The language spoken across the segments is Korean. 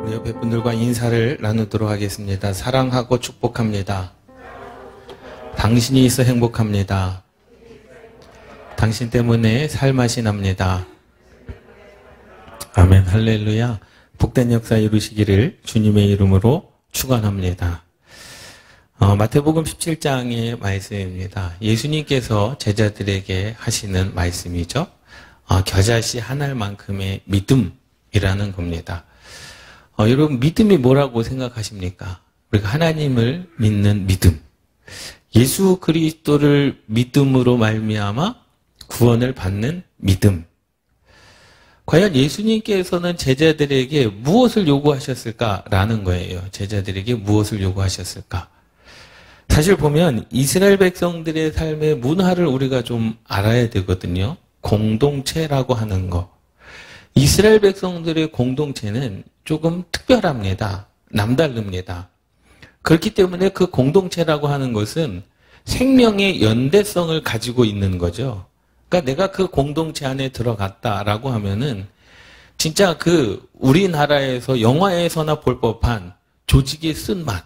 우리 옆에 분들과 인사를 나누도록 하겠습니다. 사랑하고 축복합니다. 당신이 있어 행복합니다. 당신 때문에 살맛이 납니다. 아멘, 할렐루야. 복된 역사 이루시기를 주님의 이름으로 축원합니다. 마태복음 17장의 말씀입니다. 예수님께서 제자들에게 하시는 말씀이죠. 겨자씨 한 알만큼의 믿음이라는 겁니다. 여러분, 믿음이 뭐라고 생각하십니까? 우리가 하나님을 믿는 믿음, 예수 그리스도를 믿음으로 말미암아 구원을 받는 믿음. 과연 예수님께서는 제자들에게 무엇을 요구하셨을까라는 거예요. 제자들에게 무엇을 요구하셨을까? 사실 보면 이스라엘 백성들의 삶의 문화를 우리가 좀 알아야 되거든요. 공동체라고 하는 거. 이스라엘 백성들의 공동체는 조금 특별합니다. 남다릅니다. 그렇기 때문에 그 공동체라고 하는 것은 생명의 연대성을 가지고 있는 거죠. 그러니까 내가 그 공동체 안에 들어갔다라고 하면은 진짜 그 우리나라에서 영화에서나 볼 법한 조직의 쓴맛,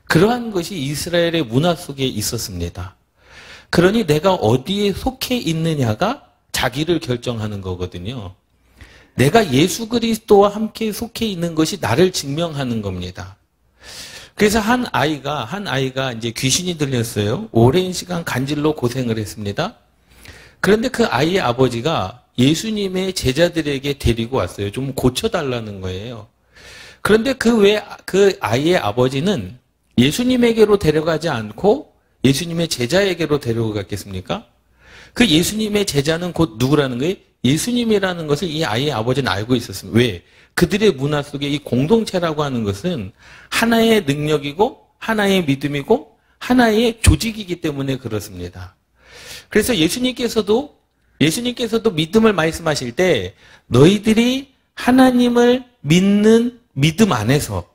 그러한 것이 이스라엘의 문화 속에 있었습니다. 그러니 내가 어디에 속해 있느냐가 자기를 결정하는 거거든요. 내가 예수 그리스도와 함께 속해 있는 것이 나를 증명하는 겁니다. 그래서 한 아이가 이제 귀신이 들렸어요. 오랜 시간 간질로 고생을 했습니다. 그런데 그 아이의 아버지가 예수님의 제자들에게 데리고 왔어요. 좀 고쳐달라는 거예요. 그런데 그 아이의 아버지는 예수님에게로 데려가지 않고 예수님의 제자에게로 데려갔겠습니까? 그 예수님의 제자는 곧 누구라는 거예요? 예수님이라는 것을 이 아이의 아버지는 알고 있었습니다. 왜? 그들의 문화 속에 이 공동체라고 하는 것은 하나의 능력이고 하나의 믿음이고 하나의 조직이기 때문에 그렇습니다. 그래서 예수님께서도 믿음을 말씀하실 때 너희들이 하나님을 믿는 믿음 안에서,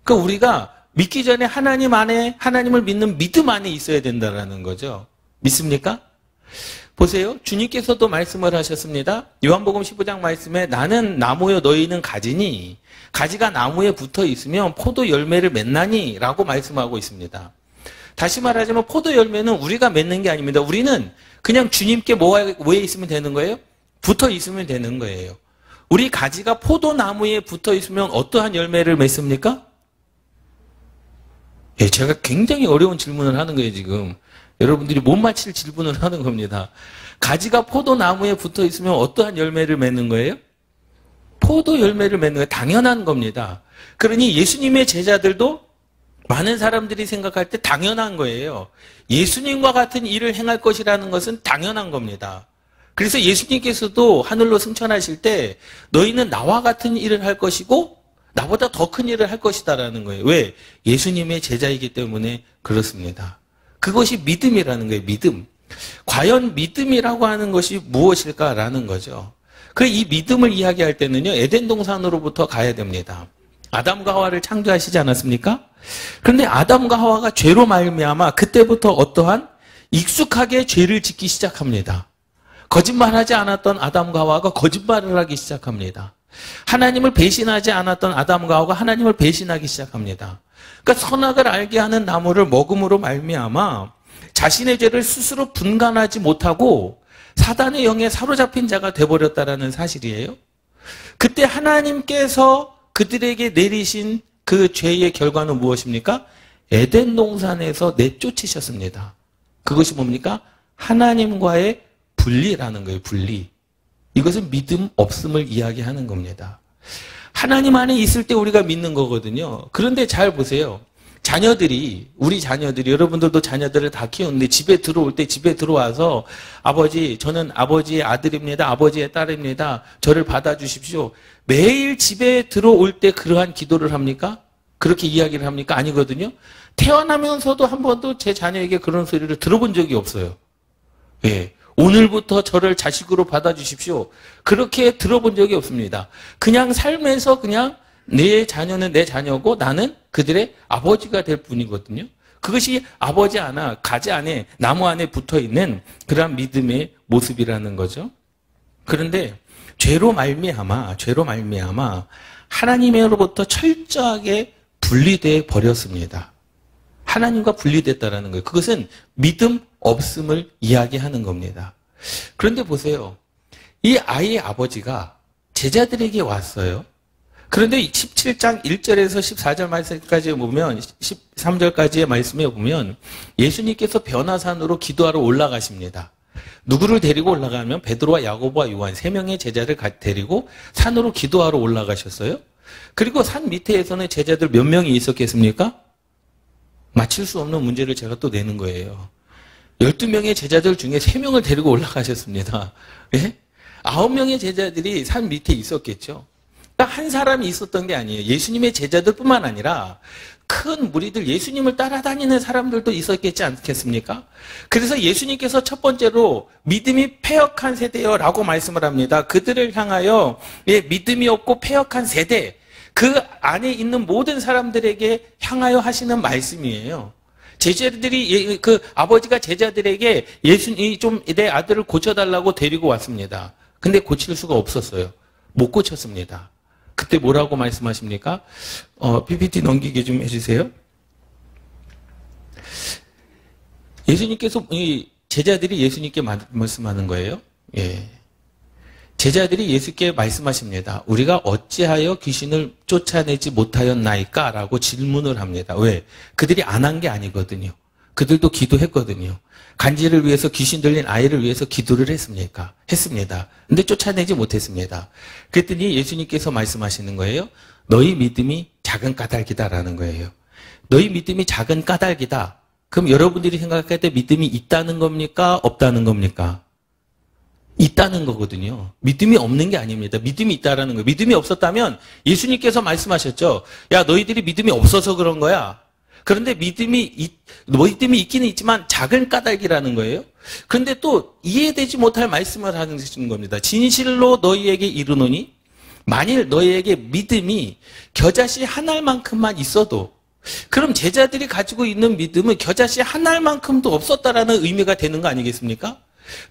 그러니까 우리가 믿기 전에 하나님을 믿는 믿음 안에 있어야 된다는 거죠. 믿습니까? 보세요. 주님께서도 말씀을 하셨습니다. 요한복음 15장 말씀에 나는 나무요 너희는 가지니 가지가 나무에 붙어 있으면 포도 열매를 맺나니 라고 말씀하고 있습니다. 다시 말하자면 포도 열매는 우리가 맺는 게 아닙니다. 우리는 그냥 주님께 뭐에 있으면 되는 거예요? 붙어 있으면 되는 거예요. 우리 가지가 포도나무에 붙어 있으면 어떠한 열매를 맺습니까? 제가 굉장히 어려운 질문을 하는 거예요, 지금. 여러분들이 못 맞힐 질문을 하는 겁니다. 가지가 포도나무에 붙어 있으면 어떠한 열매를 맺는 거예요? 포도 열매를 맺는 거예요. 당연한 겁니다. 그러니 예수님의 제자들도 많은 사람들이 생각할 때 당연한 거예요. 예수님과 같은 일을 행할 것이라는 것은 당연한 겁니다. 그래서 예수님께서도 하늘로 승천하실 때 너희는 나와 같은 일을 할 것이고 나보다 더 큰 일을 할 것이다라는 거예요. 왜? 예수님의 제자이기 때문에 그렇습니다. 그것이 믿음이라는 거예요. 믿음. 과연 믿음이라고 하는 것이 무엇일까라는 거죠. 이 믿음을 이야기할 때는요, 에덴 동산으로부터 가야 됩니다. 아담과 하와를 창조하시지 않았습니까? 그런데 아담과 하와가 죄로 말미암아 그때부터 어떠한 익숙하게 죄를 짓기 시작합니다. 거짓말하지 않았던 아담과 하와가 거짓말을 하기 시작합니다. 하나님을 배신하지 않았던 아담과 하와가 하나님을 배신하기 시작합니다. 그러니까 선악을 알게 하는 나무를 먹음으로 말미암아 자신의 죄를 스스로 분간하지 못하고 사단의 영에 사로잡힌 자가 되어버렸다는 사실이에요. 그때 하나님께서 그들에게 내리신 그 죄의 결과는 무엇입니까? 에덴 동산에서 내쫓으셨습니다. 그것이 뭡니까? 하나님과의 분리라는 거예요. 분리. 이것은 믿음 없음을 이야기하는 겁니다. 하나님 안에 있을 때 우리가 믿는 거거든요. 그런데 잘 보세요. 우리 자녀들이, 여러분들도 자녀들을 다 키우는데 집에 들어올 때 집에 들어와서 아버지, 저는 아버지의 아들입니다. 아버지의 딸입니다. 저를 받아주십시오. 매일 집에 들어올 때 그러한 기도를 합니까? 그렇게 이야기를 합니까? 아니거든요. 태어나면서도 한 번도 제 자녀에게 그런 소리를 들어본 적이 없어요. 예. 오늘부터 저를 자식으로 받아주십시오. 그렇게 들어본 적이 없습니다. 그냥 삶에서 그냥 내 자녀는 내 자녀고 나는 그들의 아버지가 될 뿐이거든요. 그것이 아버지 하나, 가지 안에, 나무 안에 붙어있는 그런 믿음의 모습이라는 거죠. 그런데 죄로 말미암아 하나님으로부터 철저하게 분리되어 버렸습니다. 하나님과 분리됐다라는 거예요. 그것은 믿음 없음을 이야기하는 겁니다. 그런데 보세요. 이 아이의 아버지가 제자들에게 왔어요. 그런데 17장 1절에서 14절 말씀까지 보면 13절까지의 말씀에 보면 예수님께서 변화산으로 기도하러 올라가십니다. 누구를 데리고 올라가면 베드로와 야고보와 요한 3명의 제자를 데리고 산으로 기도하러 올라가셨어요. 그리고 산 밑에서는 제자들 몇 명이 있었겠습니까? 맞힐 수 없는 문제를 제가 또 내는 거예요. 12명의 제자들 중에 3명을 데리고 올라가셨습니다. 예? 9명의 제자들이 산 밑에 있었겠죠. 딱 한 사람이 있었던 게 아니에요. 예수님의 제자들뿐만 아니라 큰 무리들, 예수님을 따라다니는 사람들도 있었겠지 않겠습니까? 그래서 예수님께서 첫 번째로 믿음이 패역한 세대여라고 말씀을 합니다. 그들을 향하여 믿음이 없고 패역한 세대, 그 안에 있는 모든 사람들에게 향하여 하시는 말씀이에요. 제자들이 그 아버지가 제자들에게 예수님이 좀 내 아들을 고쳐달라고 데리고 왔습니다. 근데 고칠 수가 없었어요. 못 고쳤습니다. 그때 뭐라고 말씀하십니까? PPT 넘기게 좀 해주세요. 예수님께서 제자들이 예수님께 말씀하는 거예요. 예. 제자들이 예수께 말씀하십니다. 우리가 어찌하여 귀신을 쫓아내지 못하였나이까? 라고 질문을 합니다. 왜? 그들이 안 한 게 아니거든요. 그들도 기도했거든요. 간지를 위해서 귀신 들린 아이를 위해서 기도를 했습니까? 했습니다. 근데 쫓아내지 못했습니다. 그랬더니 예수님께서 말씀하시는 거예요. 너희 믿음이 작은 까닭이다라는 거예요. 너희 믿음이 작은 까닭이다. 그럼 여러분들이 생각할 때 믿음이 있다는 겁니까? 없다는 겁니까? 있다는 거거든요. 믿음이 없는 게 아닙니다. 믿음이 있다라는 거예요. 믿음이 없었다면 예수님께서 말씀하셨죠. 야, 너희들이 믿음이 없어서 그런 거야. 그런데 믿음이 있기는 있지만 작은 까닭이라는 거예요. 그런데 또 이해되지 못할 말씀을 하는 겁니다. 진실로 너희에게 이르노니 만일 너희에게 믿음이 겨자씨 한 알만큼만 있어도, 그럼 제자들이 가지고 있는 믿음은 겨자씨 한 알만큼도 없었다라는 의미가 되는 거 아니겠습니까?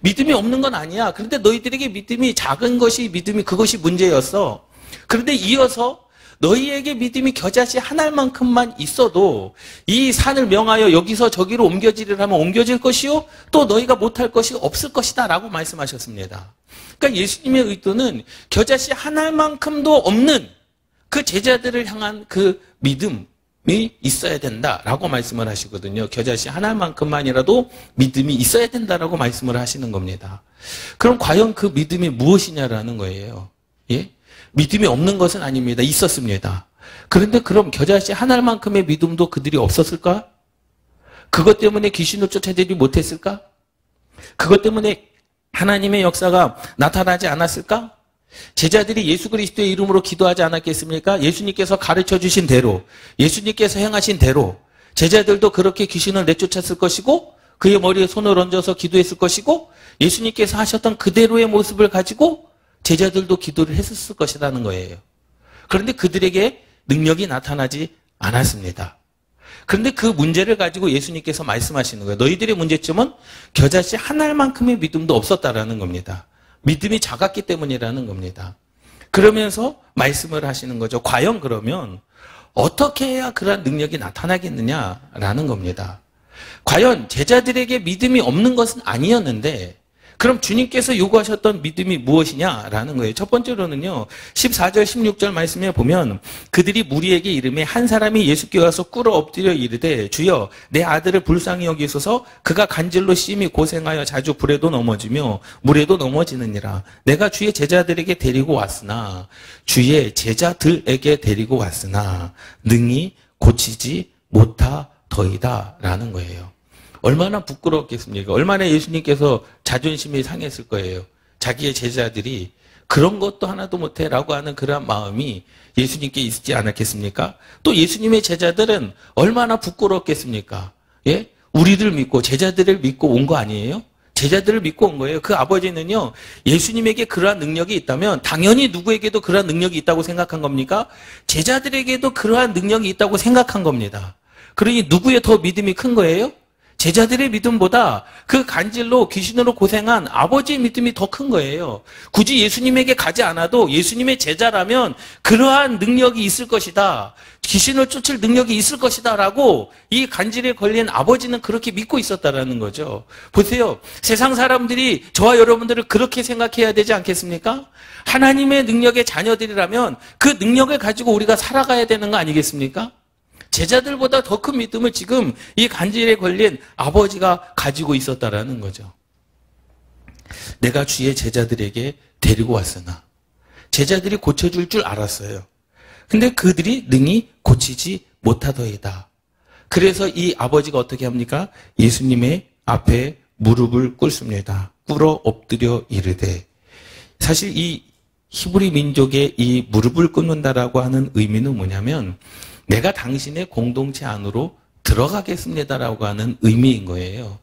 믿음이 없는 건 아니야. 그런데 너희들에게 믿음이 작은 것이 그것이 문제였어. 그런데 이어서 너희에게 믿음이 겨자씨 한 알만큼만 있어도 이 산을 명하여 여기서 저기로 옮겨지리라 하면 옮겨질 것이요 또 너희가 못할 것이 없을 것이다 라고 말씀하셨습니다. 그러니까 예수님의 의도는 겨자씨 한 알만큼도 없는 그 제자들을 향한 그 믿음이 있어야 된다라고 말씀을 하시거든요. 겨자씨 한 알만큼만이라도 믿음이 있어야 된다라고 말씀을 하시는 겁니다. 그럼 과연 그 믿음이 무엇이냐라는 거예요. 예? 믿음이 없는 것은 아닙니다. 있었습니다. 그런데 그럼 겨자씨 한 알만큼의 믿음도 그들이 없었을까? 그것 때문에 귀신을 쫓아내지 못했을까? 그것 때문에 하나님의 역사가 나타나지 않았을까? 제자들이 예수 그리스도의 이름으로 기도하지 않았겠습니까? 예수님께서 가르쳐 주신 대로, 예수님께서 행하신 대로 제자들도 그렇게 귀신을 내쫓았을 것이고 그의 머리에 손을 얹어서 기도했을 것이고 예수님께서 하셨던 그대로의 모습을 가지고 제자들도 기도를 했었을 것이라는 거예요. 그런데 그들에게 능력이 나타나지 않았습니다. 그런데 그 문제를 가지고 예수님께서 말씀하시는 거예요. 너희들의 문제점은 겨자씨 한 알만큼의 믿음도 없었다라는 겁니다. 믿음이 작았기 때문이라는 겁니다. 그러면서 말씀을 하시는 거죠. 과연 그러면 어떻게 해야 그러한 능력이 나타나겠느냐라는 겁니다. 과연 제자들에게 믿음이 없는 것은 아니었는데 그럼 주님께서 요구하셨던 믿음이 무엇이냐라는 거예요. 첫 번째로는요. 14절 16절 말씀에 보면 그들이 무리에게 이르매 한 사람이 예수께 와서 꿇어 엎드려 이르되 주여 내 아들을 불쌍히 여기소서 그가 간질로 심히 고생하여 자주 불에도 넘어지며 물에도 넘어지느니라. 내가 주의 제자들에게 데리고 왔으나 능히 고치지 못하더이다 라는 거예요. 얼마나 부끄럽겠습니까? 얼마나 예수님께서 자존심이 상했을 거예요. 자기의 제자들이 그런 것도 하나도 못해 라고 하는 그런 마음이 예수님께 있지 않았겠습니까? 또 예수님의 제자들은 얼마나 부끄럽겠습니까? 예? 우리들 믿고 제자들을 믿고 온 거 아니에요? 제자들을 믿고 온 거예요. 그 아버지는요, 예수님에게 그러한 능력이 있다면 당연히 누구에게도 그러한 능력이 있다고 생각한 겁니까? 제자들에게도 그러한 능력이 있다고 생각한 겁니다. 그러니 누구의 더 믿음이 큰 거예요? 제자들의 믿음보다 그 간질로 귀신으로 고생한 아버지의 믿음이 더 큰 거예요. 굳이 예수님에게 가지 않아도 예수님의 제자라면 그러한 능력이 있을 것이다. 귀신을 쫓을 능력이 있을 것이다 라고 이 간질에 걸린 아버지는 그렇게 믿고 있었다라는 거죠. 보세요. 세상 사람들이 저와 여러분들을 그렇게 생각해야 되지 않겠습니까? 하나님의 능력의 자녀들이라면 그 능력을 가지고 우리가 살아가야 되는 거 아니겠습니까? 제자들보다 더 큰 믿음을 지금 이 간질에 걸린 아버지가 가지고 있었다라는 거죠. 내가 주의 제자들에게 데리고 왔으나 제자들이 고쳐줄 줄 알았어요. 근데 그들이 능히 고치지 못하더이다. 그래서 이 아버지가 어떻게 합니까? 예수님의 앞에 무릎을 꿇습니다. 꿇어 엎드려 이르되, 사실 이 히브리 민족의 이 무릎을 꿇는다라고 하는 의미는 뭐냐면 내가 당신의 공동체 안으로 들어가겠습니다라고 하는 의미인 거예요.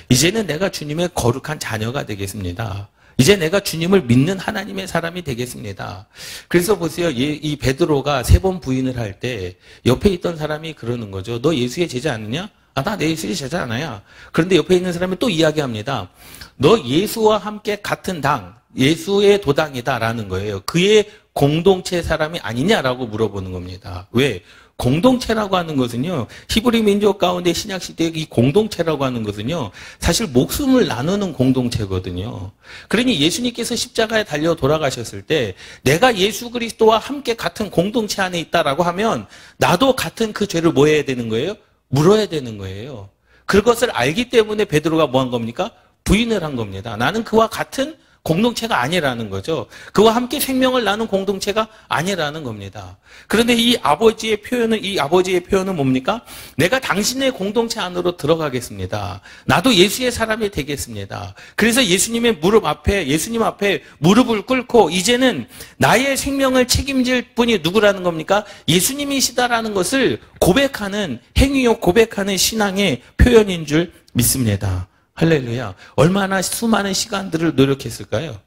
이제는 내가 주님의 거룩한 자녀가 되겠습니다. 이제 내가 주님을 믿는 하나님의 사람이 되겠습니다. 그래서 보세요. 이 베드로가 3번 부인을 할 때 옆에 있던 사람이 그러는 거죠. 너 예수의 제자 아니냐? 아, 나 내 예수의 제자 아니야. 그런데 옆에 있는 사람이 또 이야기합니다. 너 예수와 함께 같은 당, 예수의 도당이다라는 거예요. 그의 공동체 사람이 아니냐라고 물어보는 겁니다. 왜? 공동체라고 하는 것은요, 히브리 민족 가운데 신약시대의 이 공동체라고 하는 것은요, 사실 목숨을 나누는 공동체거든요. 그러니 예수님께서 십자가에 달려 돌아가셨을 때 내가 예수 그리스도와 함께 같은 공동체 안에 있다라고 하면 나도 같은 그 죄를 뭐 해야 되는 거예요? 물어야 되는 거예요. 그것을 알기 때문에 베드로가 뭐 한 겁니까? 부인을 한 겁니다. 나는 그와 같은 공동체가 아니라는 거죠. 그와 함께 생명을 나눈 공동체가 아니라는 겁니다. 그런데 이 아버지의 표현은 뭡니까? 내가 당신의 공동체 안으로 들어가겠습니다. 나도 예수의 사람이 되겠습니다. 그래서 예수님 앞에 무릎을 꿇고 이제는 나의 생명을 책임질 분이 누구라는 겁니까? 예수님이시다라는 것을 고백하는 행위요, 고백하는 신앙의 표현인 줄 믿습니다. 할렐루야. 얼마나 수많은 시간들을 노력했을까요?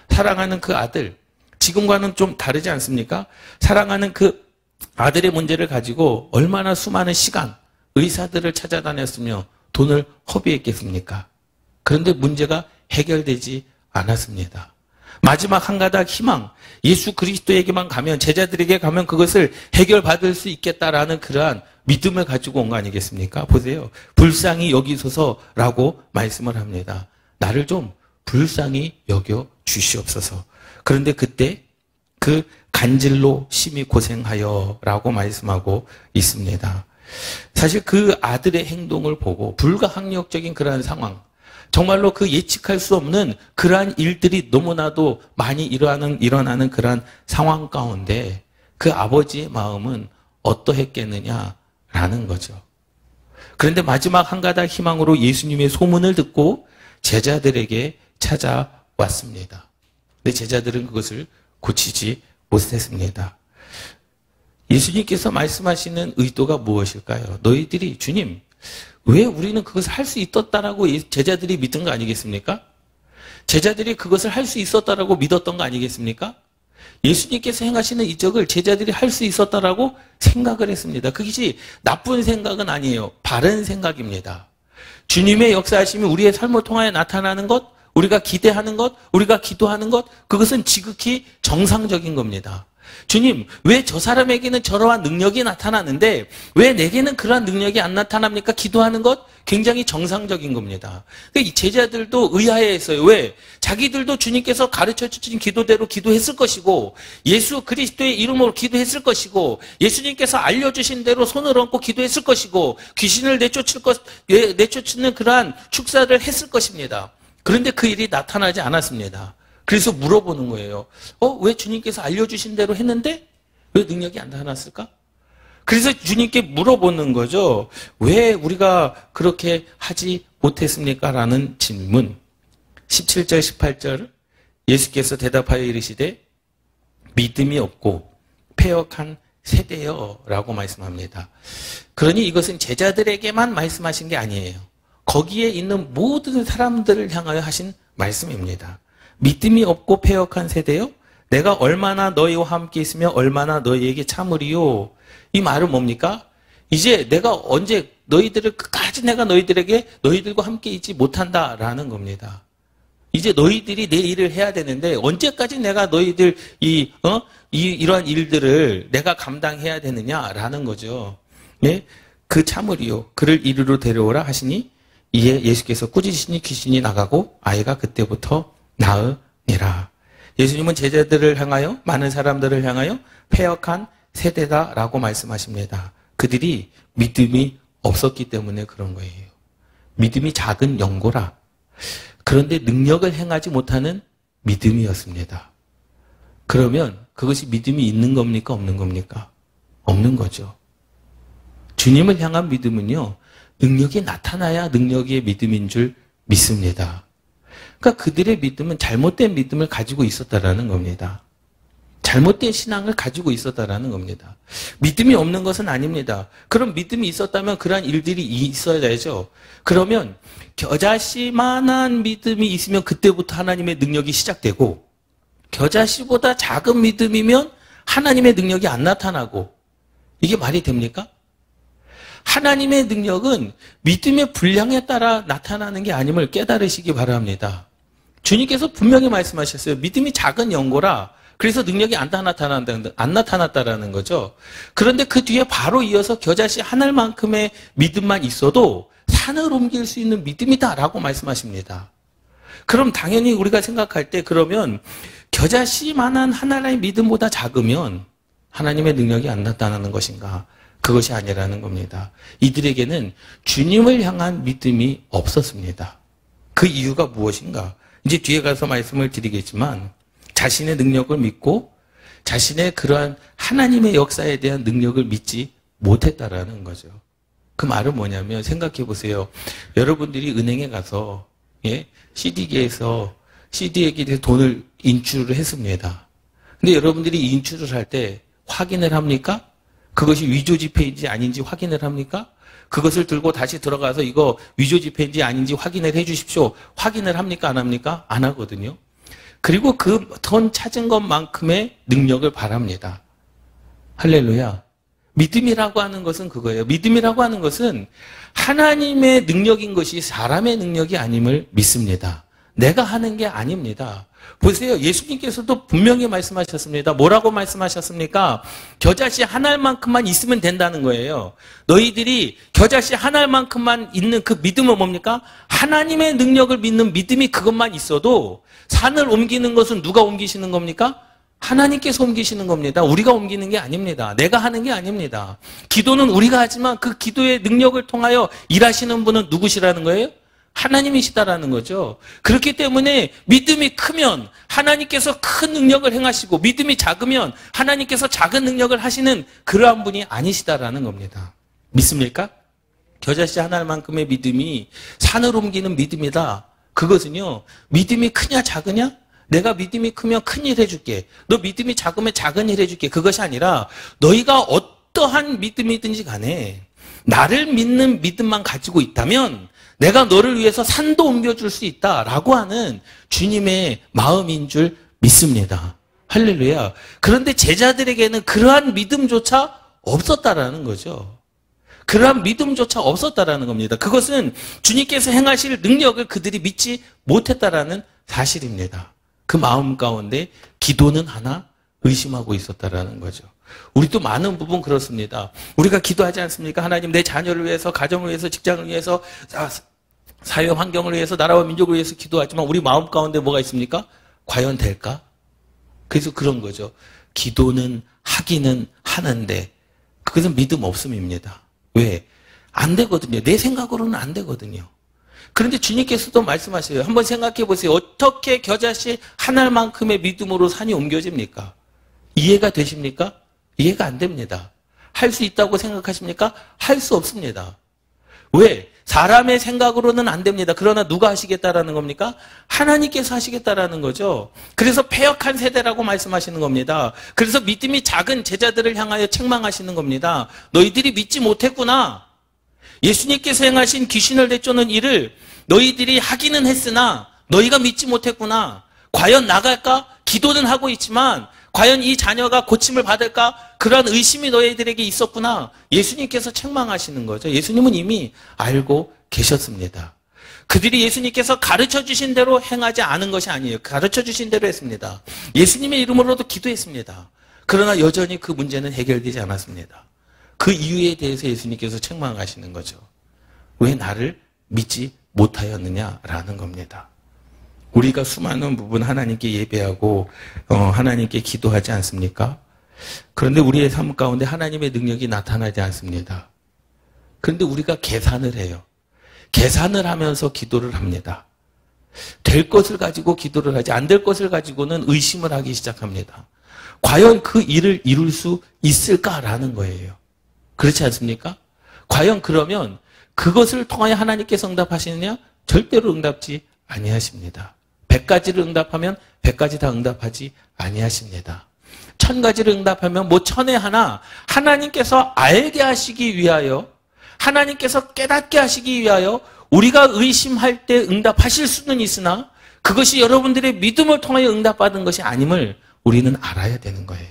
사랑하는 그 아들, 지금과는 좀 다르지 않습니까? 사랑하는 그 아들의 문제를 가지고 얼마나 수많은 시간, 의사들을 찾아다녔으며 돈을 허비했겠습니까? 그런데 문제가 해결되지 않았습니다. 마지막 한 가닥 희망, 예수 그리스도에게만 가면, 제자들에게 가면 그것을 해결받을 수 있겠다라는 그러한 믿음을 가지고 온 거 아니겠습니까? 보세요. 불쌍히 여기소서라고 말씀을 합니다. 나를 좀 불쌍히 여겨 주시옵소서. 그런데 그때 그 간질로 심히 고생하여 라고 말씀하고 있습니다. 사실 그 아들의 행동을 보고 불가항력적인 그러한 상황, 정말로 그 예측할 수 없는 그러한 일들이 너무나도 많이 일어나는 그러한 상황 가운데 그 아버지의 마음은 어떠했겠느냐라는 거죠. 그런데 마지막 한 가닥 희망으로 예수님의 소문을 듣고 제자들에게 찾아왔습니다. 근데 제자들은 그것을 고치지 못했습니다. 예수님께서 말씀하시는 의도가 무엇일까요? 너희들이 주님, 왜 우리는 그것을 할 수 있었다라고 제자들이 믿은 거 아니겠습니까? 제자들이 그것을 할 수 있었다라고 믿었던 거 아니겠습니까? 예수님께서 행하시는 이적을 제자들이 할 수 있었다라고 생각을 했습니다. 그것이 나쁜 생각은 아니에요. 바른 생각입니다. 주님의 역사하심이 우리의 삶을 통하여 나타나는 것, 우리가 기대하는 것, 우리가 기도하는 것, 그것은 지극히 정상적인 겁니다. 주님, 왜 저 사람에게는 저러한 능력이 나타나는데 왜 내게는 그러한 능력이 안 나타납니까? 기도하는 것 굉장히 정상적인 겁니다. 그러니까 이 제자들도 의아해했어요. 왜? 자기들도 주님께서 가르쳐 주신 기도대로 기도했을 것이고 예수 그리스도의 이름으로 기도했을 것이고 예수님께서 알려주신 대로 손을 얹고 기도했을 것이고 귀신을 내쫓는 그러한 축사를 했을 것입니다. 그런데 그 일이 나타나지 않았습니다. 그래서 물어보는 거예요. 왜 주님께서 알려주신 대로 했는데 왜 능력이 안 나타났을까? 그래서 주님께 물어보는 거죠. 왜 우리가 그렇게 하지 못했습니까? 라는 질문. 17절, 18절 예수께서 대답하여 이르시되 믿음이 없고 패역한 세대여 라고 말씀합니다. 그러니 이것은 제자들에게만 말씀하신 게 아니에요. 거기에 있는 모든 사람들을 향하여 하신 말씀입니다. 믿음이 없고 패역한 세대요? 내가 얼마나 너희와 함께 있으며 얼마나 너희에게 참으리요? 이 말은 뭡니까? 이제 내가 언제 너희들을 끝까지 내가 너희들과 함께 있지 못한다라는 겁니다. 이제 너희들이 내 일을 해야 되는데 언제까지 내가 너희들 이러한 일들을 내가 감당해야 되느냐라는 거죠. 예? 그 참으리요. 그를 이리로 데려오라 하시니 이에 예수께서 꾸짖으시니 귀신이 나가고 아이가 그때부터 나으니라. 예수님은 제자들을 향하여 많은 사람들을 향하여 패역한 세대다라고 말씀하십니다. 그들이 믿음이 없었기 때문에 그런 거예요. 믿음이 작은 영고라. 그런데 능력을 행하지 못하는 믿음이었습니다. 그러면 그것이 믿음이 있는 겁니까? 없는 겁니까? 없는 거죠. 주님을 향한 믿음은요, 능력이 나타나야 능력의 믿음인 줄 믿습니다. 그러니까 그들의 믿음은 잘못된 믿음을 가지고 있었다라는 겁니다. 잘못된 신앙을 가지고 있었다라는 겁니다. 믿음이 없는 것은 아닙니다. 그럼 믿음이 있었다면 그러한 일들이 있어야죠. 그러면 겨자씨만한 믿음이 있으면 그때부터 하나님의 능력이 시작되고, 겨자씨보다 작은 믿음이면 하나님의 능력이 안 나타나고, 이게 말이 됩니까? 하나님의 능력은 믿음의 분량에 따라 나타나는 게 아님을 깨달으시기 바랍니다. 주님께서 분명히 말씀하셨어요. 믿음이 작은 영고라. 그래서 능력이 안 나타났다라는 거죠. 그런데 그 뒤에 바로 이어서 겨자씨 한 알만큼의 믿음만 있어도 산을 옮길 수 있는 믿음이다라고 말씀하십니다. 그럼 당연히 우리가 생각할 때 그러면 겨자씨만한 하나의 믿음보다 작으면 하나님의 능력이 안 나타나는 것인가? 그것이 아니라는 겁니다. 이들에게는 주님을 향한 믿음이 없었습니다. 그 이유가 무엇인가? 이제 뒤에 가서 말씀을 드리겠지만 자신의 능력을 믿고 자신의 그러한 하나님의 역사에 대한 능력을 믿지 못했다라는 거죠. 그 말은 뭐냐면 생각해 보세요. 여러분들이 은행에 가서 CD기에서 CD에 대해서 돈을 인출을 했습니다. 근데 여러분들이 인출을 할 때 확인을 합니까? 그것이 위조지폐인지 아닌지 확인을 합니까? 그것을 들고 다시 들어가서 이거 위조지폐인지 아닌지 확인을 해 주십시오. 확인을 합니까? 안 합니까? 안 하거든요. 그리고 그 돈 찾은 것만큼의 능력을 바랍니다. 할렐루야. 믿음이라고 하는 것은 그거예요. 믿음이라고 하는 것은 하나님의 능력인 것이 사람의 능력이 아님을 믿습니다. 내가 하는 게 아닙니다. 보세요. 예수님께서도 분명히 말씀하셨습니다. 뭐라고 말씀하셨습니까? 겨자씨 한 알만큼만 있으면 된다는 거예요. 너희들이 겨자씨 한 알만큼만 있는 그 믿음은 뭡니까? 하나님의 능력을 믿는 믿음이 그것만 있어도 산을 옮기는 것은 누가 옮기시는 겁니까? 하나님께서 옮기시는 겁니다. 우리가 옮기는 게 아닙니다. 내가 하는 게 아닙니다. 기도는 우리가 하지만 그 기도의 능력을 통하여 일하시는 분은 누구시라는 거예요? 하나님이시다라는 거죠. 그렇기 때문에 믿음이 크면 하나님께서 큰 능력을 행하시고 믿음이 작으면 하나님께서 작은 능력을 하시는 그러한 분이 아니시다라는 겁니다. 믿습니까? 겨자씨 하나만큼의 믿음이 산을 옮기는 믿음이다. 그것은요, 믿음이 크냐 작으냐? 내가 믿음이 크면 큰 일 해줄게. 너 믿음이 작으면 작은 일 해줄게. 그것이 아니라 너희가 어떠한 믿음이든지 간에 나를 믿는 믿음만 가지고 있다면 내가 너를 위해서 산도 옮겨줄 수 있다라고 하는 주님의 마음인 줄 믿습니다. 할렐루야. 그런데 제자들에게는 그러한 믿음조차 없었다라는 거죠. 그러한 믿음조차 없었다라는 겁니다. 그것은 주님께서 행하실 능력을 그들이 믿지 못했다라는 사실입니다. 그 마음 가운데 기도는 하나 의심하고 있었다라는 거죠. 우리도 많은 부분 그렇습니다. 우리가 기도하지 않습니까? 하나님, 내 자녀를 위해서, 가정을 위해서, 직장을 위해서, 사회 환경을 위해서, 나라와 민족을 위해서 기도하지만 우리 마음 가운데 뭐가 있습니까? 과연 될까? 그래서 그런 거죠. 기도는 하기는 하는데 그것은 믿음 없음입니다. 왜? 안 되거든요. 내 생각으로는 안 되거든요. 그런데 주님께서도 말씀하세요. 한번 생각해 보세요. 어떻게 겨자씨 한 알만큼의 믿음으로 산이 옮겨집니까? 이해가 되십니까? 이해가 안 됩니다. 할 수 있다고 생각하십니까? 할 수 없습니다. 왜? 사람의 생각으로는 안 됩니다. 그러나 누가 하시겠다라는 겁니까? 하나님께서 하시겠다라는 거죠. 그래서 패역한 세대라고 말씀하시는 겁니다. 그래서 믿음이 작은 제자들을 향하여 책망하시는 겁니다. 너희들이 믿지 못했구나. 예수님께서 행하신 귀신을 내쫓는 일을 너희들이 하기는 했으나 너희가 믿지 못했구나. 과연 나갈까? 기도는 하고 있지만 과연 이 자녀가 고침을 받을까? 그런 의심이 너희들에게 있었구나. 예수님께서 책망하시는 거죠. 예수님은 이미 알고 계셨습니다. 그들이 예수님께서 가르쳐 주신 대로 행하지 않은 것이 아니에요. 가르쳐 주신 대로 했습니다. 예수님의 이름으로도 기도했습니다. 그러나 여전히 그 문제는 해결되지 않았습니다. 그 이유에 대해서 예수님께서 책망하시는 거죠. 왜 나를 믿지 못하였느냐라는 겁니다. 우리가 수많은 부분 하나님께 예배하고 하나님께 기도하지 않습니까? 그런데 우리의 삶 가운데 하나님의 능력이 나타나지 않습니다. 그런데 우리가 계산을 해요. 계산을 하면서 기도를 합니다. 될 것을 가지고 기도를 하지 안 될 것을 가지고는 의심을 하기 시작합니다. 과연 그 일을 이룰 수 있을까라는 거예요. 그렇지 않습니까? 과연 그러면 그것을 통하여 하나님께서 응답하시느냐? 절대로 응답지 아니하십니다. 100가지를 응답하면 100가지 다 응답하지 아니하십니다. 1000가지를 응답하면 뭐 1000에 하나 하나님께서 알게 하시기 위하여, 하나님께서 깨닫게 하시기 위하여 우리가 의심할 때 응답하실 수는 있으나 그것이 여러분들의 믿음을 통하여 응답받은 것이 아님을 우리는 알아야 되는 거예요.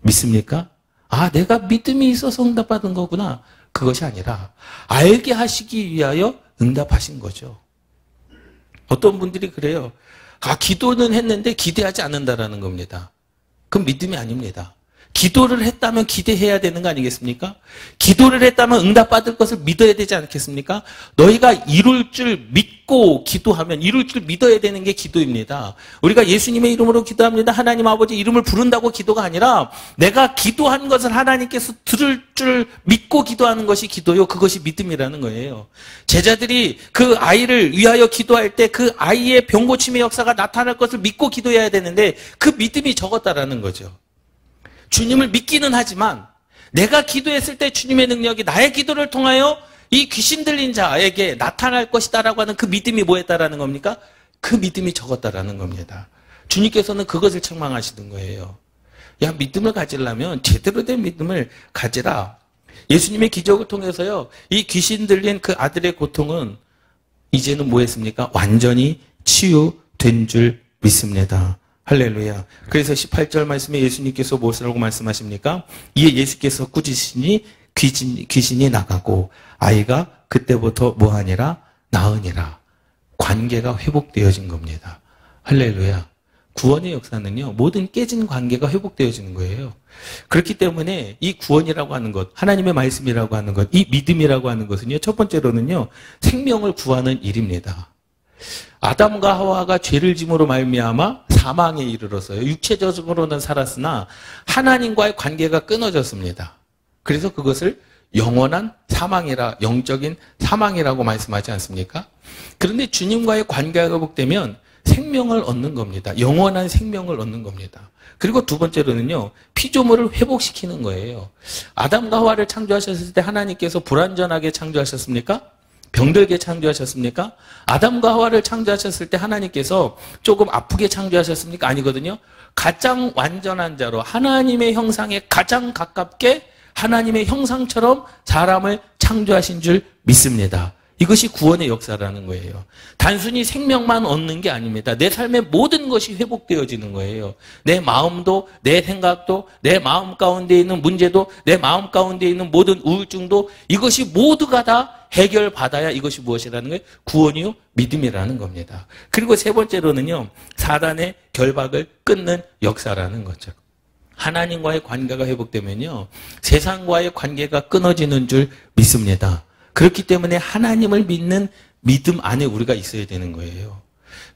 믿습니까? 아, 내가 믿음이 있어서 응답받은 거구나. 그것이 아니라 알게 하시기 위하여 응답하신 거죠. 어떤 분들이 그래요. 아, 기도는 했는데 기대하지 않는다라는 겁니다. 그건 믿음이 아닙니다. 기도를 했다면 기대해야 되는 거 아니겠습니까? 기도를 했다면 응답받을 것을 믿어야 되지 않겠습니까? 너희가 이룰 줄 믿고 기도하면 이룰 줄 믿어야 되는 게 기도입니다. 우리가 예수님의 이름으로 기도합니다. 하나님 아버지 이름을 부른다고 기도가 아니라 내가 기도한 것을 하나님께서 들을 줄 믿고 기도하는 것이 기도요. 그것이 믿음이라는 거예요. 제자들이 그 아이를 위하여 기도할 때 그 아이의 병고침의 역사가 나타날 것을 믿고 기도해야 되는데 그 믿음이 적었다라는 거죠. 주님을 믿기는 하지만 내가 기도했을 때 주님의 능력이 나의 기도를 통하여 이 귀신 들린 자에게 나타날 것이다라고 하는 그 믿음이 뭐였다라는 겁니까? 그 믿음이 적었다라는 겁니다. 주님께서는 그것을 책망하시는 거예요. 야, 믿음을 가지려면 제대로 된 믿음을 가지라. 예수님의 기적을 통해서요, 이 귀신 들린 그 아들의 고통은 이제는 뭐했습니까? 완전히 치유된 줄 믿습니다. 할렐루야. 그래서 18절 말씀에 예수님께서 무엇이라고 말씀하십니까? 이에 예수께서 꾸짖으시니 귀신이 나가고 아이가 그때부터 뭐하니라? 나으니라. 관계가 회복되어진 겁니다. 할렐루야. 구원의 역사는요, 모든 깨진 관계가 회복되어지는 거예요. 그렇기 때문에 이 구원이라고 하는 것, 하나님의 말씀이라고 하는 것, 이 믿음이라고 하는 것은요, 첫 번째로는요, 생명을 구하는 일입니다. 아담과 하와가 죄를 짐으로 말미암아 사망에 이르렀어요. 육체적으로는 살았으나 하나님과의 관계가 끊어졌습니다. 그래서 그것을 영원한 사망이라, 영적인 사망이라고 말씀하지 않습니까? 그런데 주님과의 관계가 회복되면 생명을 얻는 겁니다. 영원한 생명을 얻는 겁니다. 그리고 두 번째로는요, 피조물을 회복시키는 거예요. 아담과 하와를 창조하셨을 때 하나님께서 불완전하게 창조하셨습니까? 병들게 창조하셨습니까? 아담과 하와를 창조하셨을 때 하나님께서 조금 아프게 창조하셨습니까? 아니거든요. 가장 완전한 자로 하나님의 형상에 가장 가깝게 하나님의 형상처럼 사람을 창조하신 줄 믿습니다. 이것이 구원의 역사라는 거예요. 단순히 생명만 얻는 게 아닙니다. 내 삶의 모든 것이 회복되어지는 거예요. 내 마음도, 내 생각도, 내 마음 가운데 있는 문제도, 내 마음 가운데 있는 모든 우울증도 이것이 모두가 다 해결받아야 이것이 무엇이라는 거예요? 구원이요? 믿음이라는 겁니다. 그리고 세 번째로는요, 사단의 결박을 끊는 역사라는 거죠. 하나님과의 관계가 회복되면요, 세상과의 관계가 끊어지는 줄 믿습니다. 그렇기 때문에 하나님을 믿는 믿음 안에 우리가 있어야 되는 거예요.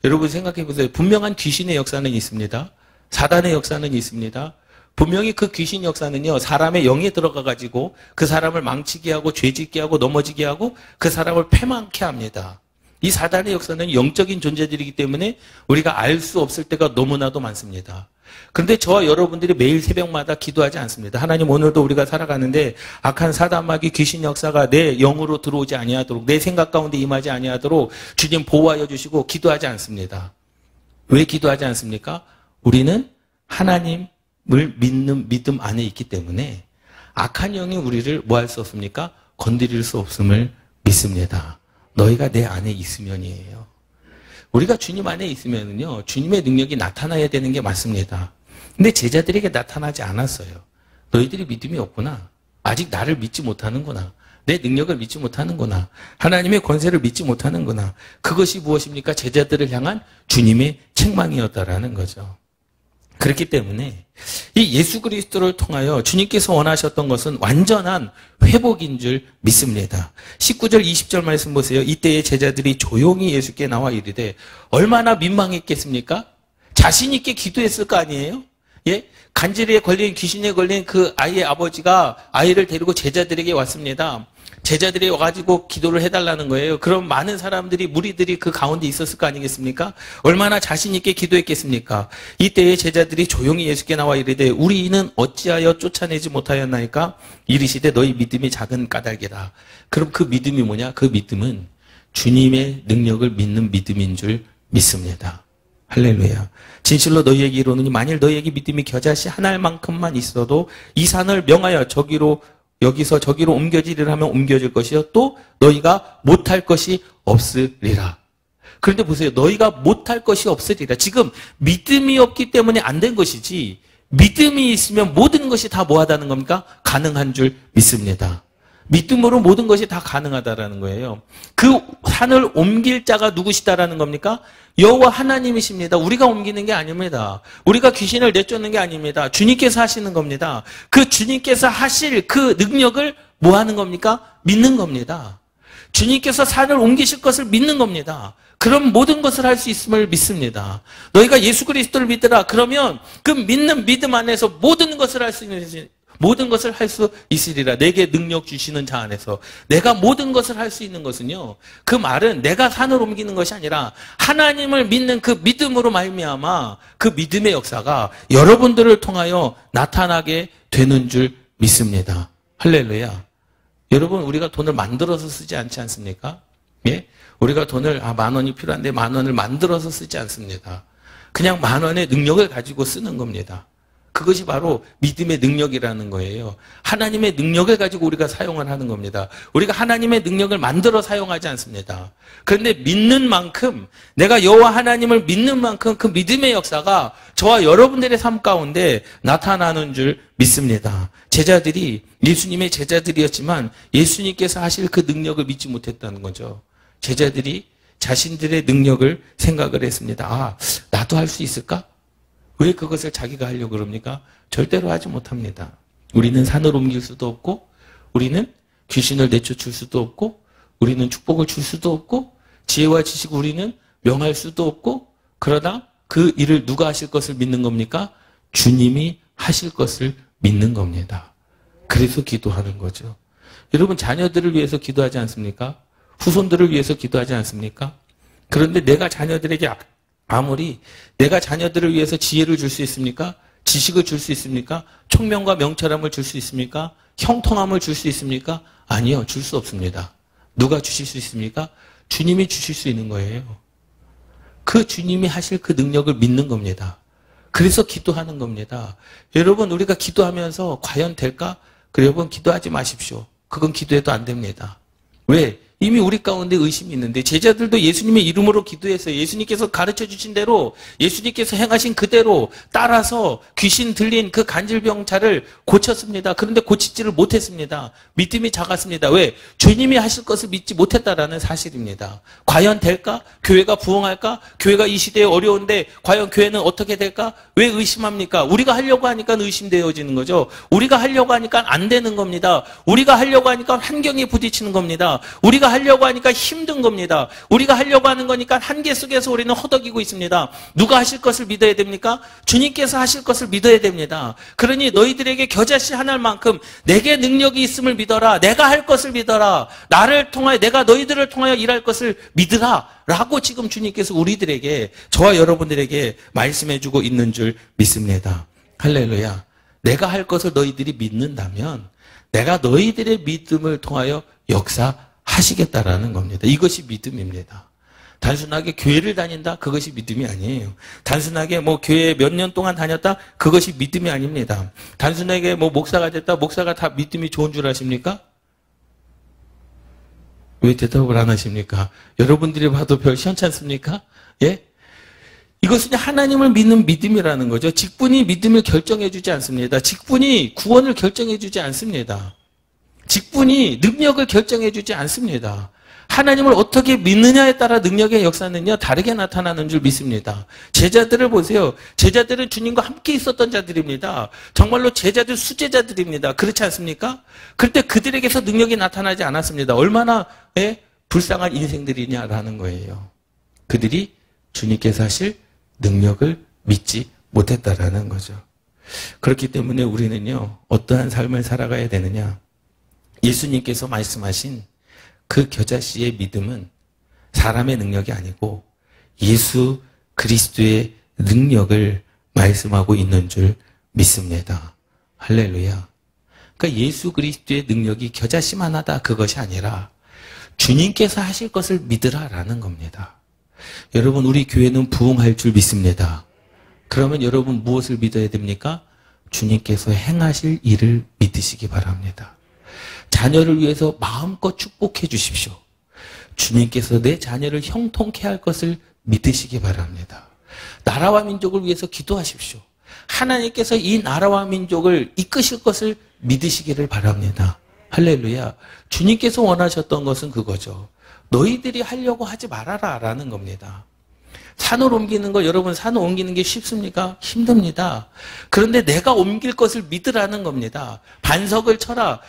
여러분 생각해 보세요. 분명한 귀신의 역사는 있습니다. 사단의 역사는 있습니다. 분명히 그 귀신 역사는요, 사람의 영에 들어가 가지고 그 사람을 망치게 하고 죄짓게 하고 넘어지게 하고 그 사람을 패망케 합니다. 이 사단의 역사는 영적인 존재들이기 때문에 우리가 알 수 없을 때가 너무나도 많습니다. 그런데 저와 여러분들이 매일 새벽마다 기도하지 않습니다. 하나님, 오늘도 우리가 살아가는데 악한 사단마귀 귀신 역사가 내 영으로 들어오지 아니하도록, 내 생각 가운데 임하지 아니하도록 주님 보호하여 주시고 기도하지 않습니다. 왜 기도하지 않습니까? 우리는 하나님을 믿는 믿음 안에 있기 때문에 악한 영이 우리를 뭐 할 수 없습니까? 건드릴 수 없음을 믿습니다. 너희가 내 안에 있으면이에요. 우리가 주님 안에 있으면은요, 주님의 능력이 나타나야 되는 게 맞습니다. 근데 제자들에게 나타나지 않았어요. 너희들이 믿음이 없구나. 아직 나를 믿지 못하는구나. 내 능력을 믿지 못하는구나. 하나님의 권세를 믿지 못하는구나. 그것이 무엇입니까? 제자들을 향한 주님의 책망이었다라는 거죠. 그렇기 때문에 이 예수 그리스도를 통하여 주님께서 원하셨던 것은 완전한 회복인 줄 믿습니다. 19절 20절 말씀 보세요. 이때의 제자들이 조용히 예수께 나와 이르되 얼마나 민망했겠습니까? 자신 있게 기도했을 거 아니에요? 예? 간질에 걸린 귀신에 걸린 그 아이의 아버지가 아이를 데리고 제자들에게 왔습니다. 제자들이 와가지고 기도를 해달라는 거예요. 그럼 많은 사람들이 무리들이 그 가운데 있었을 거 아니겠습니까? 얼마나 자신 있게 기도했겠습니까? 이때에 제자들이 조용히 예수께 나와 이르되 우리는 어찌하여 쫓아내지 못하였나이까? 이르시되 너희 믿음이 작은 까닭이라. 그럼 그 믿음이 뭐냐? 그 믿음은 주님의 능력을 믿는 믿음인 줄 믿습니다. 할렐루야. 진실로 너희에게 이르노니 만일 너희에게 믿음이 겨자씨 한 알만큼만 있어도 이 산을 명하여 여기서 저기로 옮겨지리라 하면 옮겨질 것이요 또 너희가 못할 것이 없으리라. 그런데 보세요. 너희가 못할 것이 없으리라. 지금 믿음이 없기 때문에 안 된 것이지 믿음이 있으면 모든 것이 다 뭐하다는 겁니까? 가능한 줄 믿습니다. 믿음으로 모든 것이 다 가능하다라는 거예요. 그 산을 옮길 자가 누구시다라는 겁니까? 여호와 하나님이십니다. 우리가 옮기는 게 아닙니다. 우리가 귀신을 내쫓는 게 아닙니다. 주님께서 하시는 겁니다. 그 주님께서 하실 그 능력을 뭐 하는 겁니까? 믿는 겁니다. 주님께서 산을 옮기실 것을 믿는 겁니다. 그럼 모든 것을 할 수 있음을 믿습니다. 너희가 예수 그리스도를 믿더라. 그러면 그 믿는 믿음 안에서 모든 것을 할 수 있는 모든 것을 할 수 있으리라. 내게 능력 주시는 자 안에서 내가 모든 것을 할 수 있는 것은요. 그 말은 내가 산을 옮기는 것이 아니라 하나님을 믿는 그 믿음으로 말미암아 그 믿음의 역사가 여러분들을 통하여 나타나게 되는 줄 믿습니다. 할렐루야. 여러분 우리가 돈을 만들어서 쓰지 않지 않습니까? 예? 우리가 돈을 10,000원이 필요한데 10,000원을 만들어서 쓰지 않습니다. 그냥 10,000원의 능력을 가지고 쓰는 겁니다. 그것이 바로 믿음의 능력이라는 거예요. 하나님의 능력을 가지고 우리가 사용을 하는 겁니다. 우리가 하나님의 능력을 만들어 사용하지 않습니다. 그런데 믿는 만큼 내가 여호와 하나님을 믿는 만큼 그 믿음의 역사가 저와 여러분들의 삶 가운데 나타나는 줄 믿습니다. 제자들이 예수님의 제자들이었지만 예수님께서 하실 그 능력을 믿지 못했다는 거죠. 제자들이 자신들의 능력을 생각을 했습니다. 나도 할 수 있을까? 왜 그것을 자기가 하려고 그럽니까? 절대로 하지 못합니다. 우리는 산을 옮길 수도 없고 우리는 귀신을 내쫓을 수도 없고 우리는 축복을 줄 수도 없고 지혜와 지식 우리는 명할 수도 없고 그러나 그 일을 누가 하실 것을 믿는 겁니까? 주님이 하실 것을 믿는 겁니다. 그래서 기도하는 거죠. 여러분 자녀들을 위해서 기도하지 않습니까? 후손들을 위해서 기도하지 않습니까? 그런데 내가 자녀들에게 아무리 내가 자녀들을 위해서 지혜를 줄 수 있습니까? 지식을 줄 수 있습니까? 총명과 명철함을 줄 수 있습니까? 형통함을 줄 수 있습니까? 아니요. 줄 수 없습니다. 누가 주실 수 있습니까? 주님이 주실 수 있는 거예요. 그 주님이 하실 그 능력을 믿는 겁니다. 그래서 기도하는 겁니다. 여러분 우리가 기도하면서 과연 될까? 여러분 기도하지 마십시오. 그건 기도해도 안 됩니다. 왜? 이미 우리 가운데 의심이 있는데 제자들도 예수님의 이름으로 기도했어요. 예수님께서 가르쳐 주신 대로 예수님께서 행하신 그대로 따라서 귀신 들린 그 간질병자를 고쳤습니다. 그런데 고치지를 못했습니다. 믿음이 작았습니다. 왜? 주님이 하실 것을 믿지 못했다라는 사실입니다. 과연 될까? 교회가 부흥할까? 교회가 이 시대에 어려운데 과연 교회는 어떻게 될까? 왜 의심합니까? 우리가 하려고 하니까 의심되어지는 거죠. 우리가 하려고 하니까 안 되는 겁니다. 우리가 하려고 하니까 환경에 부딪히는 겁니다. 우리가 하려고 하니까 힘든 겁니다. 우리가 하려고 하는 거니까 한계 속에서 우리는 허덕이고 있습니다. 누가 하실 것을 믿어야 됩니까? 주님께서 하실 것을 믿어야 됩니다. 그러니 너희들에게 겨자씨 한 알만큼 내게 능력이 있음을 믿어라. 내가 할 것을 믿어라. 나를 통하여 내가 너희들을 통하여 일할 것을 믿으라. 라고 지금 주님께서 우리들에게 저와 여러분들에게 말씀해주고 있는 줄 믿습니다. 할렐루야. 내가 할 것을 너희들이 믿는다면 내가 너희들의 믿음을 통하여 역사하시겠다라는 겁니다. 이것이 믿음입니다. 단순하게 교회를 다닌다? 그것이 믿음이 아니에요. 단순하게 교회 몇 년 동안 다녔다? 그것이 믿음이 아닙니다. 단순하게 목사가 됐다? 목사가 다 믿음이 좋은 줄 아십니까? 왜 대답을 안 하십니까? 여러분들이 봐도 별 시원찮습니까? 예? 이것은 하나님을 믿는 믿음이라는 거죠. 직분이 믿음을 결정해 주지 않습니다. 직분이 구원을 결정해 주지 않습니다. 직분이 능력을 결정해 주지 않습니다. 하나님을 어떻게 믿느냐에 따라 능력의 역사는요, 다르게 나타나는 줄 믿습니다. 제자들을 보세요. 제자들은 주님과 함께 있었던 자들입니다. 정말로 제자들 수제자들입니다. 그렇지 않습니까? 그때 그들에게서 능력이 나타나지 않았습니다. 얼마나 불쌍한 인생들이냐라는 거예요. 그들이 주님께서 하실 능력을 믿지 못했다라는 거죠. 그렇기 때문에 우리는요, 어떠한 삶을 살아가야 되느냐. 예수님께서 말씀하신 그 겨자씨의 믿음은 사람의 능력이 아니고 예수 그리스도의 능력을 말씀하고 있는 줄 믿습니다. 할렐루야. 그러니까 예수 그리스도의 능력이 겨자씨만 하다 그것이 아니라 주님께서 하실 것을 믿으라라는 겁니다. 여러분, 우리 교회는 부흥할 줄 믿습니다. 그러면 여러분 무엇을 믿어야 됩니까? 주님께서 행하실 일을 믿으시기 바랍니다. 자녀를 위해서 마음껏 축복해 주십시오. 주님께서 내 자녀를 형통케 할 것을 믿으시기 바랍니다. 나라와 민족을 위해서 기도하십시오. 하나님께서 이 나라와 민족을 이끄실 것을 믿으시기를 바랍니다. 할렐루야. 주님께서 원하셨던 것은 그거죠. 너희들이 하려고 하지 말아라 라는 겁니다. 산을 옮기는 거, 여러분 산을 옮기는 게 쉽습니까? 힘듭니다. 그런데 내가 옮길 것을 믿으라는 겁니다. 반석을 쳐라.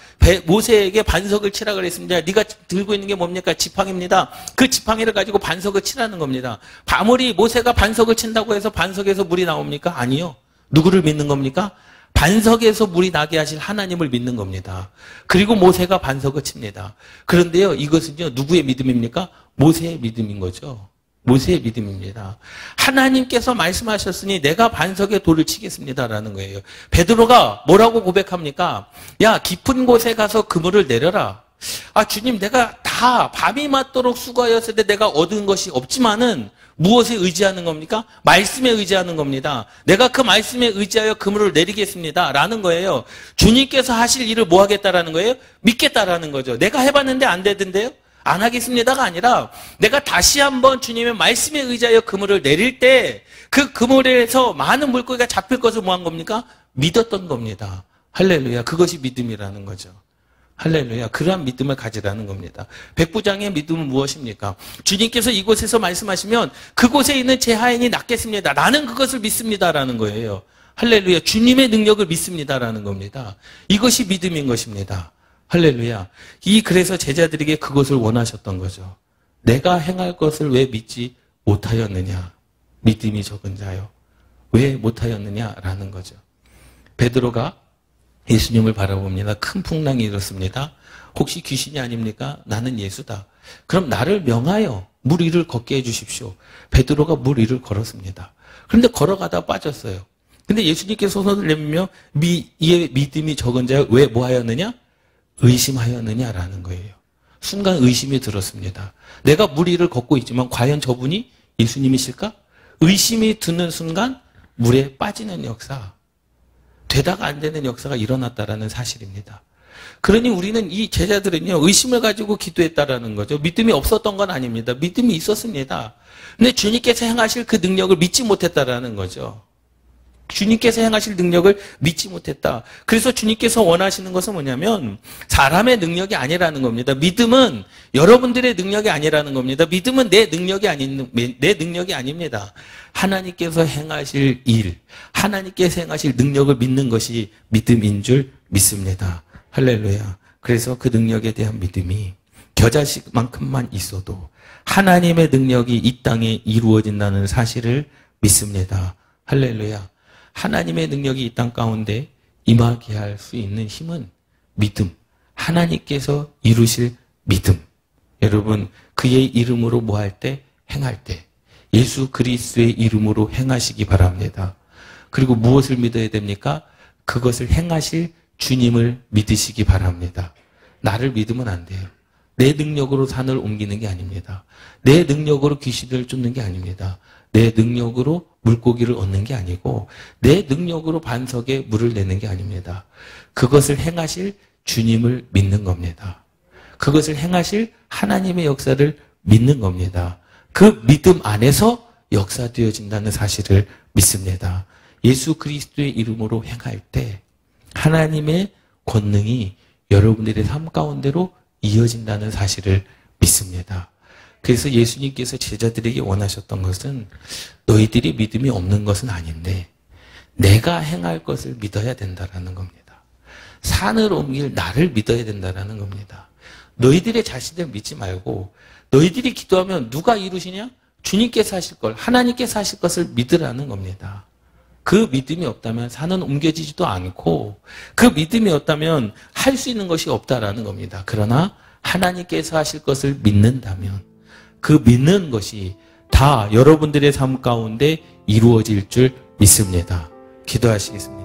모세에게 반석을 치라 그랬습니다. 네가 들고 있는 게 뭡니까? 지팡이입니다. 그 지팡이를 가지고 반석을 치라는 겁니다. 아무리 모세가 반석을 친다고 해서 반석에서 물이 나옵니까? 아니요. 누구를 믿는 겁니까? 반석에서 물이 나게 하실 하나님을 믿는 겁니다. 그리고 모세가 반석을 칩니다. 그런데요, 이것은요, 누구의 믿음입니까? 모세의 믿음인 거죠. 모세의 믿음입니다. 하나님께서 말씀하셨으니 내가 반석에 돌을 치겠습니다라는 거예요. 베드로가 뭐라고 고백합니까? 야, 깊은 곳에 가서 그물을 내려라. 아, 주님, 내가 다 밤이 맞도록 수고하였을 때 내가 얻은 것이 없지만은 무엇에 의지하는 겁니까? 말씀에 의지하는 겁니다. 내가 그 말씀에 의지하여 그물을 내리겠습니다. 라는 거예요. 주님께서 하실 일을 뭐 하겠다라는 거예요? 믿겠다라는 거죠. 내가 해봤는데 안 되던데요? 안 하겠습니다가 아니라 내가 다시 한번 주님의 말씀에 의지하여 그물을 내릴 때 그 그물에서 많은 물고기가 잡힐 것을 뭐 한 겁니까? 믿었던 겁니다. 할렐루야. 그것이 믿음이라는 거죠. 할렐루야. 그러한 믿음을 가지라는 겁니다. 백부장의 믿음은 무엇입니까? 주님께서 이곳에서 말씀하시면 그곳에 있는 제 하인이 낫겠습니다. 나는 그것을 믿습니다라는 거예요. 할렐루야. 주님의 능력을 믿습니다라는 겁니다. 이것이 믿음인 것입니다. 할렐루야. 그래서 제자들에게 그것을 원하셨던 거죠. 내가 행할 것을 왜 믿지 못하였느냐? 믿음이 적은 자요. 왜 못하였느냐라는 거죠. 베드로가 예수님을 바라봅니다. 큰 풍랑이 일었습니다. 혹시 귀신이 아닙니까? 나는 예수다. 그럼 나를 명하여 물 위를 걷게 해주십시오. 베드로가 물 위를 걸었습니다. 그런데 걸어가다 빠졌어요. 근데 예수님께서 손을 내밀며 이의 믿음이 적은 자요. 왜 뭐하였느냐? 의심하였느냐라는 거예요. 순간 의심이 들었습니다. 내가 물 위를 걷고 있지만 과연 저분이 예수님이실까? 의심이 드는 순간 물에 빠지는 역사, 되다가 안 되는 역사가 일어났다라는 사실입니다. 그러니 우리는 이 제자들은요, 의심을 가지고 기도했다라는 거죠. 믿음이 없었던 건 아닙니다. 믿음이 있었습니다. 근데 주님께서 행하실 그 능력을 믿지 못했다라는 거죠. 주님께서 행하실 능력을 믿지 못했다. 그래서 주님께서 원하시는 것은 뭐냐면 사람의 능력이 아니라는 겁니다. 믿음은 여러분들의 능력이 아니라는 겁니다. 믿음은 내 능력이 아닙니다. 하나님께서 행하실 일, 하나님께서 행하실 능력을 믿는 것이 믿음인 줄 믿습니다. 할렐루야. 그래서 그 능력에 대한 믿음이 겨자씨만큼만 있어도 하나님의 능력이 이 땅에 이루어진다는 사실을 믿습니다. 할렐루야. 하나님의 능력이 이 땅 가운데 임하게 할 수 있는 힘은 믿음. 하나님께서 이루실 믿음. 여러분, 그의 이름으로 뭐 할 때? 행할 때. 예수 그리스도의 이름으로 행하시기 바랍니다. 그리고 무엇을 믿어야 됩니까? 그것을 행하실 주님을 믿으시기 바랍니다. 나를 믿으면 안 돼요. 내 능력으로 산을 옮기는 게 아닙니다. 내 능력으로 귀신을 쫓는 게 아닙니다. 내 능력으로 물고기를 얻는 게 아니고 내 능력으로 반석에 물을 내는 게 아닙니다. 그것을 행하실 주님을 믿는 겁니다. 그것을 행하실 하나님의 역사를 믿는 겁니다. 그 믿음 안에서 역사되어진다는 사실을 믿습니다. 예수 그리스도의 이름으로 행할 때 하나님의 권능이 여러분들의 삶 가운데로 이어진다는 사실을 믿습니다. 그래서 예수님께서 제자들에게 원하셨던 것은 너희들이 믿음이 없는 것은 아닌데 내가 행할 것을 믿어야 된다라는 겁니다. 산을 옮길 나를 믿어야 된다라는 겁니다. 너희들의 자신을 믿지 말고 너희들이 기도하면 누가 이루시냐? 주님께서 하실 걸, 하나님께서 하실 것을 믿으라는 겁니다. 그 믿음이 없다면 산은 옮겨지지도 않고 그 믿음이 없다면 할 수 있는 것이 없다라는 겁니다. 그러나 하나님께서 하실 것을 믿는다면 그 믿는 것이 다 여러분들의 삶 가운데 이루어질 줄 믿습니다. 기도하시겠습니다.